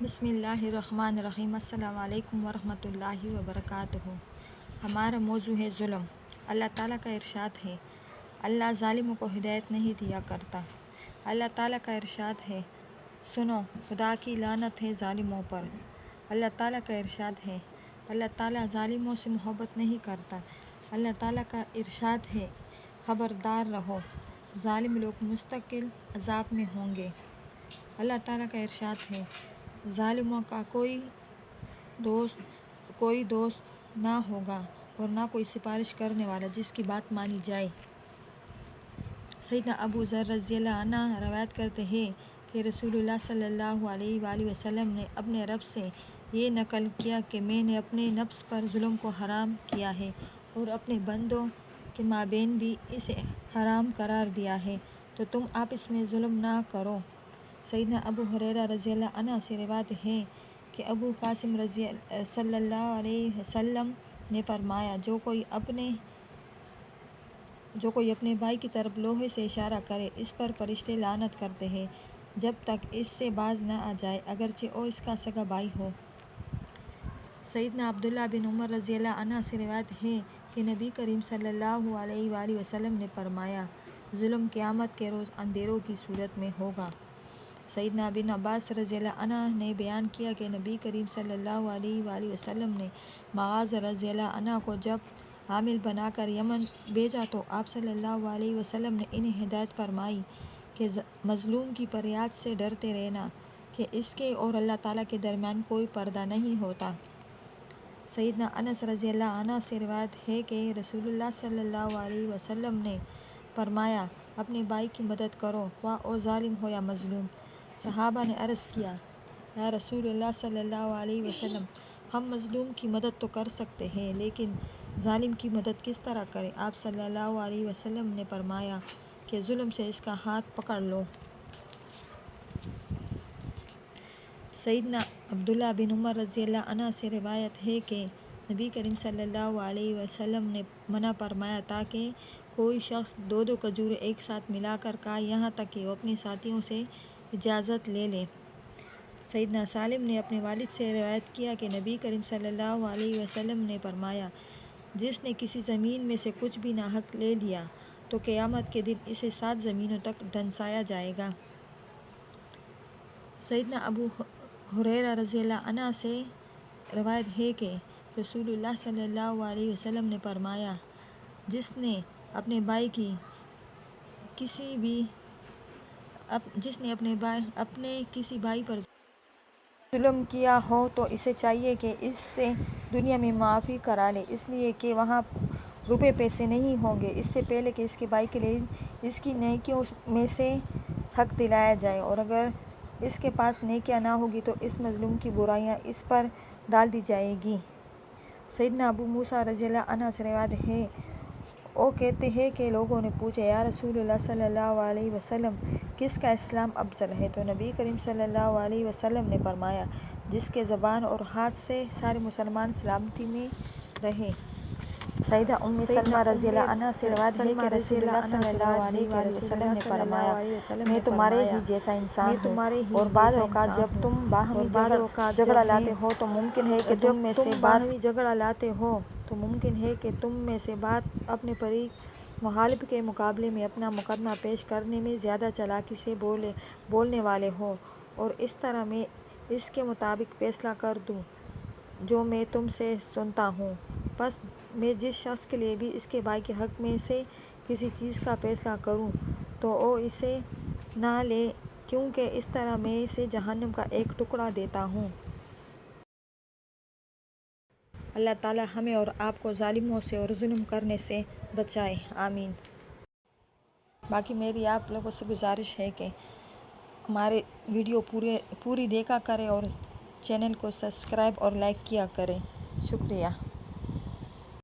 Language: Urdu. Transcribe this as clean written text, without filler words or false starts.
بسم اللہ الرحمن الرحیم۔ السلام علیکم ورحمۃ اللہ وبرکاتہ۔ ہمارا موضوع ہے ظلم۔ اللہ تعالیٰ کا ارشاد ہے، اللہ ظالموں کو ہدایت نہیں دیا کرتا۔ اللہ تعالیٰ کا ارشاد ہے، سنو خدا کی لعنت ہے ظالموں پر۔ اللہ تعالیٰ کا ارشاد ہے، اللہ تعالیٰ ظالموں سے محبت نہیں کرتا۔ اللہ تعالیٰ کا ارشاد ہے، خبردار رہو، ظالم لوگ مستقل عذاب میں ہوں گے۔ اللہ تعالیٰ کا ارشاد ہے، ظالموں کا کوئی دوست نہ ہوگا اور نہ کوئی سفارش کرنے والا جس کی بات مانی جائے۔ سیدنا ابو ذر رضی اللہ عنہ روایت کرتے ہیں کہ رسول اللہ صلی اللہ علیہ وآلہ وسلم نے اپنے رب سے یہ نقل کیا کہ میں نے اپنے نفس پر ظلم کو حرام کیا ہے اور اپنے بندوں کے مابین بھی اسے حرام قرار دیا ہے، تو تم آپس میں ظلم نہ کرو۔ سیدنا ابو ہریرہ رضی اللہ عنہ سے روایت ہے کہ ابو قاسم صلی اللہ علیہ وسلم نے فرمایا، جو کوئی اپنے بھائی کی طرف لوہے سے اشارہ کرے، اس پر فرشتے لعنت کرتے ہیں جب تک اس سے باز نہ آ جائے، اگرچہ وہ اس کا سگا بھائی ہو۔ سیدنا عبداللہ بن عمر رضی اللہ عنہ سے روایت ہے کہ نبی کریم صلی اللہ علیہ وآلہ وسلم نے فرمایا، ظلم قیامت کے روز اندھیروں کی صورت میں ہوگا۔ سیدنا بن عباس رضی اللہ عنہ نے بیان کیا کہ نبی کریم صلی اللہ علیہ وآلہ وسلم نے معاذ رضی اللہ عنہ کو جب عامل بنا کر یمن بھیجا تو آپ صلی اللہ علیہ وسلم نے انہیں ہدایت فرمائی کہ مظلوم کی فریاد سے ڈرتے رہنا کہ اس کے اور اللہ تعالیٰ کے درمیان کوئی پردہ نہیں ہوتا۔ سیدنا انس رضی اللہ عنہ سے روایت ہے کہ رسول اللہ صلی اللہ علیہ وسلم نے فرمایا، اپنے بھائی کی مدد کرو، خواہ وہ ظالم ہو یا مظلوم۔ صحابہ نے عرض کیا، یا رسول اللہ صلی اللہ علیہ وسلم، ہم مظلوم کی مدد تو کر سکتے ہیں، لیکن ظالم کی مدد کس طرح کریں؟ آپ صلی اللہ علیہ وسلم نے فرمایا کہ ظلم سے اس کا ہاتھ پکڑ لو۔ سیدنا عبداللہ بن عمر رضی اللہ عنہ سے روایت ہے کہ نبی کریم صلی اللہ علیہ وسلم نے منع فرمایا تھا کہ کوئی شخص دو کھجوریں ایک ساتھ ملا کر کھائے، یہاں تک کہ وہ اپنے ساتھیوں سے اجازت لے لے۔ سیدنا سالم نے اپنے والد سے روایت کیا کہ نبی کریم صلی اللہ علیہ وسلم نے فرمایا، جس نے کسی زمین میں سے کچھ بھی ناحق لے لیا تو قیامت کے دن اسے 7 زمینوں تک دھنسایا جائے گا۔ سیدنا ابو ہریرہ رضی اللہ عنہ سے روایت ہے کہ رسول اللہ صلی اللہ علیہ وسلم نے فرمایا، جس نے اپنے کسی بھائی پر ظلم کیا ہو تو اسے چاہیے کہ اس سے دنیا میں معافی کرا لے، اس لیے کہ وہاں روپے پیسے نہیں ہوں گے، اس سے پہلے کہ اس کے بھائی کے لیے اس کی نیکیوں میں سے حق دلایا جائے، اور اگر اس کے پاس نیکیاں نہ ہوگی تو اس مظلوم کی برائیاں اس پر ڈال دی جائیں گی۔ سیدنا ابو موسیٰ رضی اللہ عنہ سے روایت ہے، وہ کہتے ہیں کہ لوگوں نے پوچھا، یا رسول اللہ صلی اللہ علیہ وسلم، کس کا اسلام افضل ہے؟ تو نبی کریم صلی اللہ علیہ وسلم نے فرمایا، جس کے زبان اور ہاتھ سے سارے مسلمان سلامتی میں رہیں۔ سیدہ ام سلمہ رضی اللہ عنہ سے روایت ہے کہ رسول اللہ صلی اللہ علیہ وآلہ وسلم نے فرمایا، میں تمہارے ہی جیسا انسان ہوں، اور بعض اوقات جب تم باہمی جھگڑا لاتے ہو تو ممکن ہے کہ تم میں سے بعض اپنے فریق مخالف کے مقابلے میں اپنا مقدمہ پیش کرنے میں زیادہ چالاکی سے بولنے والے ہوں، اور اس طرح میں اس کے مطابق فیصلہ کر دوں جو میں تم سے سنتا ہوں۔ پس میں جس شخص کے لیے بھی اس کے بھائی کے حق میں سے کسی چیز کا فیصلہ کروں تو وہ اسے نہ لے، کیونکہ اس طرح میں اسے جہنم کا ایک ٹکڑا دیتا ہوں۔ اللہ تعالیٰ ہمیں اور آپ کو ظالموں سے اور ظلم کرنے سے بچائے، آمین۔ باقی میری آپ لوگوں سے گزارش ہے کہ ہمارے ویڈیو پوری دیکھا کریں اور چینل کو سبسکرائب اور لائک کیا کریں۔ شکریہ۔